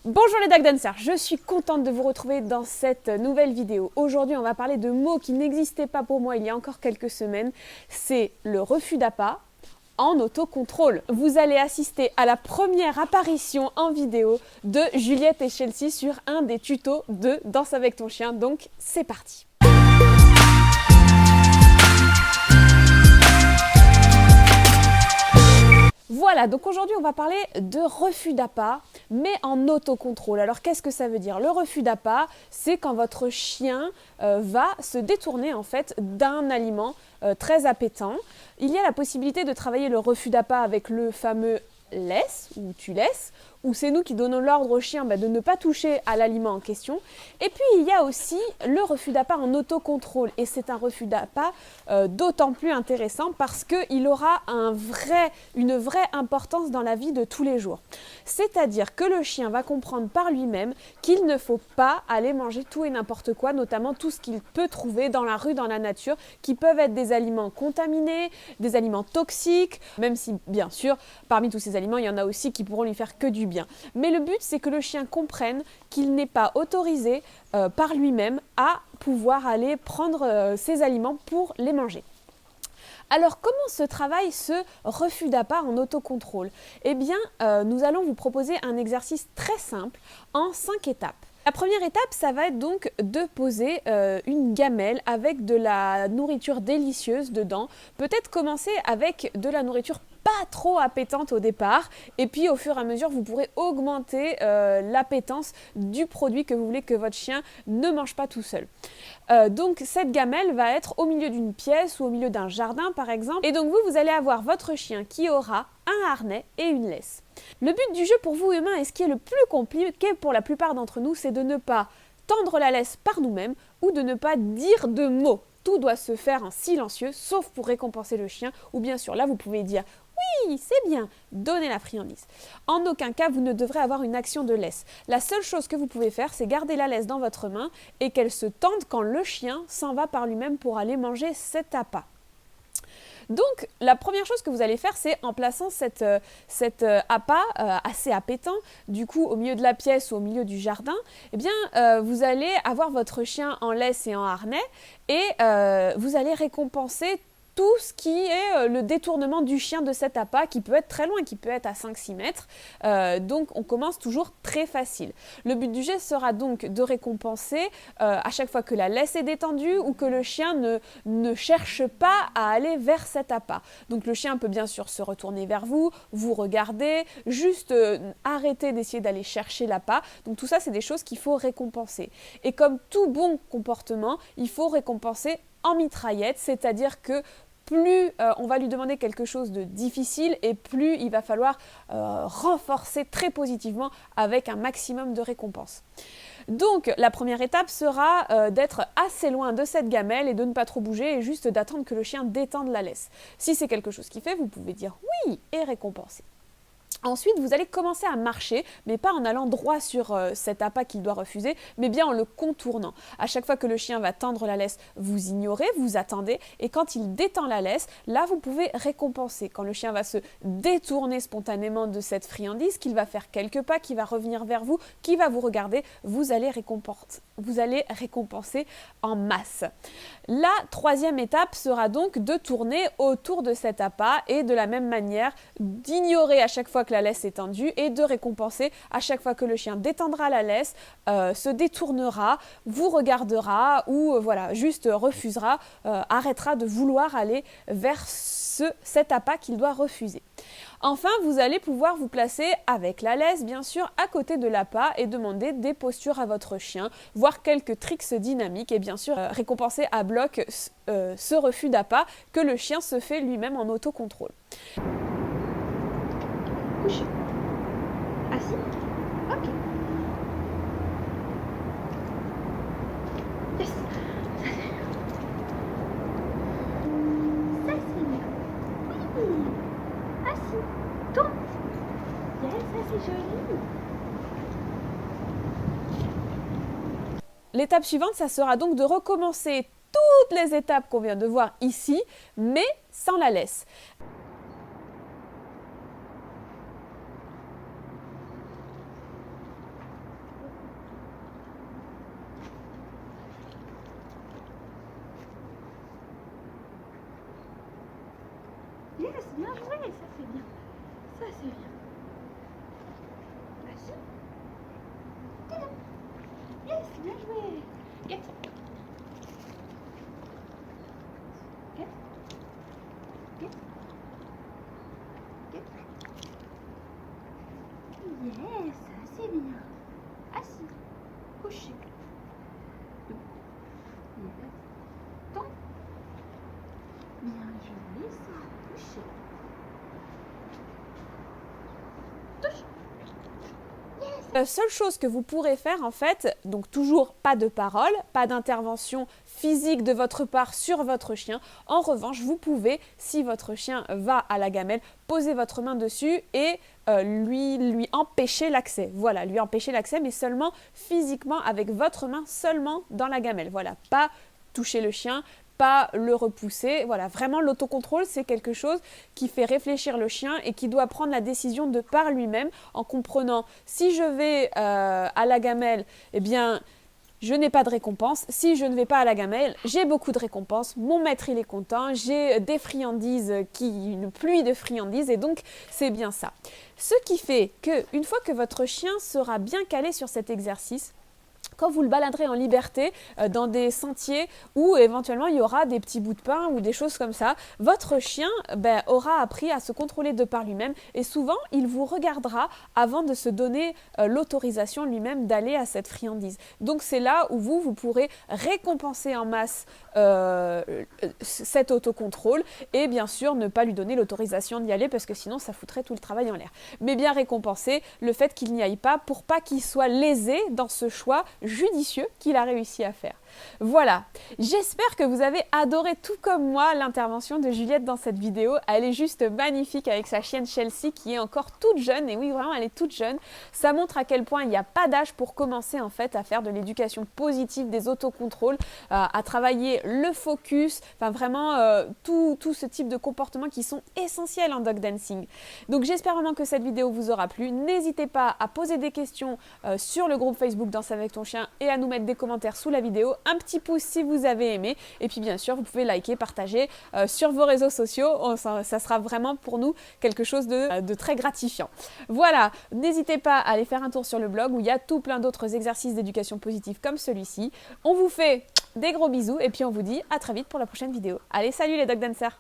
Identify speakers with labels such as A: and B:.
A: Bonjour les Dog Dancers, je suis contente de vous retrouver dans cette nouvelle vidéo. Aujourd'hui, on va parler de mots qui n'existaient pas pour moi il y a encore quelques semaines. C'est le refus d'appât en autocontrôle. Vous allez assister à la première apparition en vidéo de Juliette et Chelsea sur un des tutos de Danse avec ton chien. Donc, c'est parti. Voilà, donc aujourd'hui on va parler de refus d'appât, mais en autocontrôle. Alors qu'est-ce que ça veut dire? Le refus d'appât, c'est quand votre chien va se détourner en fait d'un aliment très appétant. Il y a la possibilité de travailler le refus d'appât avec le fameux laisse ou tu laisses, où c'est nous qui donnons l'ordre au chien de ne pas toucher à l'aliment en question. Et puis il y a aussi le refus d'appât en autocontrôle, et c'est un refus d'appât d'autant plus intéressant parce qu'il aura une vraie importance dans la vie de tous les jours. C'est-à-dire que le chien va comprendre par lui-même qu'il ne faut pas aller manger tout et n'importe quoi, notamment tout ce qu'il peut trouver dans la rue, dans la nature, qui peuvent être des aliments contaminés, des aliments toxiques, même si bien sûr parmi tous ces aliments il y en a aussi qui pourront lui faire que du bien. Mais le but, c'est que le chien comprenne qu'il n'est pas autorisé par lui-même à pouvoir aller prendre ces aliments pour les manger. Alors, comment se travaille ce refus d'appât en autocontrôle? Eh bien, nous allons vous proposer un exercice très simple en 5 étapes. La première étape, ça va être donc de poser une gamelle avec de la nourriture délicieuse dedans. Peut-être commencer avec de la nourriture pas trop appétante au départ, et puis au fur et à mesure vous pourrez augmenter l'appétence du produit que vous voulez que votre chien ne mange pas tout seul. Donc cette gamelle va être au milieu d'une pièce ou au milieu d'un jardin par exemple, et donc vous allez avoir votre chien qui aura un harnais et une laisse. Le but du jeu pour vous humains, et ce qui est le plus compliqué pour la plupart d'entre nous, c'est de ne pas tendre la laisse par nous-mêmes ou de ne pas dire de mots. Tout doit se faire en silencieux, sauf pour récompenser le chien, ou bien sûr là vous pouvez dire oui, c'est bien, donnez la friandise. En aucun cas, vous ne devrez avoir une action de laisse. La seule chose que vous pouvez faire, c'est garder la laisse dans votre main et qu'elle se tende quand le chien s'en va par lui-même pour aller manger cet appât. Donc, la première chose que vous allez faire, c'est en plaçant cet appât assez appétant, du coup au milieu de la pièce ou au milieu du jardin, eh bien, vous allez avoir votre chien en laisse et en harnais et vous allez récompenser tout ce qui est le détournement du chien de cet appât, qui peut être très loin, qui peut être à 5-6 mètres. Donc on commence toujours très facile. Le but du geste sera donc de récompenser à chaque fois que la laisse est détendue ou que le chien ne cherche pas à aller vers cet appât. Donc le chien peut bien sûr se retourner vers vous, vous regarder, juste arrêter d'essayer d'aller chercher l'appât. Donc tout ça, c'est des choses qu'il faut récompenser. Et comme tout bon comportement, il faut récompenser en mitraillette, c'est-à-dire que plus on va lui demander quelque chose de difficile et plus il va falloir renforcer très positivement avec un maximum de récompenses. Donc la première étape sera d'être assez loin de cette gamelle et de ne pas trop bouger et juste d'attendre que le chien détende la laisse. Si c'est quelque chose qu'il fait, vous pouvez dire oui et récompenser. Ensuite, vous allez commencer à marcher, mais pas en allant droit sur cet appât qu'il doit refuser, mais bien en le contournant. À chaque fois que le chien va tendre la laisse, vous ignorez, vous attendez, et quand il détend la laisse, là vous pouvez récompenser. Quand le chien va se détourner spontanément de cette friandise, qu'il va faire quelques pas, qu'il va revenir vers vous, qu'il va vous regarder, vous allez récompenser en masse. La troisième étape sera donc de tourner autour de cet appât et de la même manière d'ignorer à chaque fois que la laisse est tendue et de récompenser à chaque fois que le chien détendra la laisse, se détournera, vous regardera ou juste refusera, arrêtera de vouloir aller vers cet appât qu'il doit refuser. Enfin, vous allez pouvoir vous placer avec la laisse, bien sûr, à côté de l'appât et demander des postures à votre chien, voir quelques tricks dynamiques et bien sûr récompenser à bloc ce refus d'appât que le chien se fait lui-même en autocontrôle.
B: Couché. Assis. Ok. Yes. Ça c'est bien. Oui. Assis. Tourne. Yes, ça c'est joli.
A: L'étape suivante, ça sera donc de recommencer toutes les étapes qu'on vient de voir ici, mais sans la laisse.
B: Yes, bien joué, ça c'est bien. Ça c'est bien. Vas-y. Tada. Yes, bien joué. Get. Get. Get. Get. Yes, c'est bien. Assis. Couché. Yes. Tombe. Bien joué, ça. Couché. Touche.
A: La seule chose que vous pourrez faire en fait, donc toujours pas de parole, pas d'intervention physique de votre part sur votre chien. En revanche, vous pouvez, si votre chien va à la gamelle, poser votre main dessus et lui empêcher l'accès. Voilà, lui empêcher l'accès, mais seulement physiquement avec votre main seulement dans la gamelle. Voilà, pas toucher le chien, pas le repousser. Voilà, vraiment l'autocontrôle, c'est quelque chose qui fait réfléchir le chien et qui doit prendre la décision de par lui-même en comprenant si je vais à la gamelle, eh bien je n'ai pas de récompense. Si je ne vais pas à la gamelle, j'ai beaucoup de récompenses. Mon maître, il est content. J'ai des friandises, une pluie de friandises. Et donc, c'est bien ça. Ce qui fait qu'une fois que votre chien sera bien calé sur cet exercice, quand vous le baladerez en liberté dans des sentiers où éventuellement il y aura des petits bouts de pain ou des choses comme ça, votre chien aura appris à se contrôler de par lui-même et souvent il vous regardera avant de se donner l'autorisation lui-même d'aller à cette friandise. Donc c'est là où vous pourrez récompenser en masse cet autocontrôle et bien sûr ne pas lui donner l'autorisation d'y aller parce que sinon ça foutrait tout le travail en l'air. Mais bien récompenser le fait qu'il n'y aille pas pour pas qu'il soit lésé dans ce choix judicieux qu'il a réussi à faire. Voilà, j'espère que vous avez adoré tout comme moi l'intervention de Juliette dans cette vidéo. Elle est juste magnifique avec sa chienne Chelsea qui est encore toute jeune, et oui vraiment elle est toute jeune. Ça montre à quel point il n'y a pas d'âge pour commencer en fait à faire de l'éducation positive, des autocontrôles, à travailler le focus, enfin vraiment tout ce type de comportements qui sont essentiels en dog dancing. Donc j'espère vraiment que cette vidéo vous aura plu. N'hésitez pas à poser des questions sur le groupe Facebook Danse avec ton chien et à nous mettre des commentaires sous la vidéo. Un petit pouce si vous avez aimé et puis bien sûr vous pouvez liker, partager sur vos réseaux sociaux, ça sera vraiment pour nous quelque chose de très gratifiant. Voilà, n'hésitez pas à aller faire un tour sur le blog où il y a tout plein d'autres exercices d'éducation positive comme celui-ci. On vous fait des gros bisous et puis on vous dit à très vite pour la prochaine vidéo. Allez, salut les dog dancers!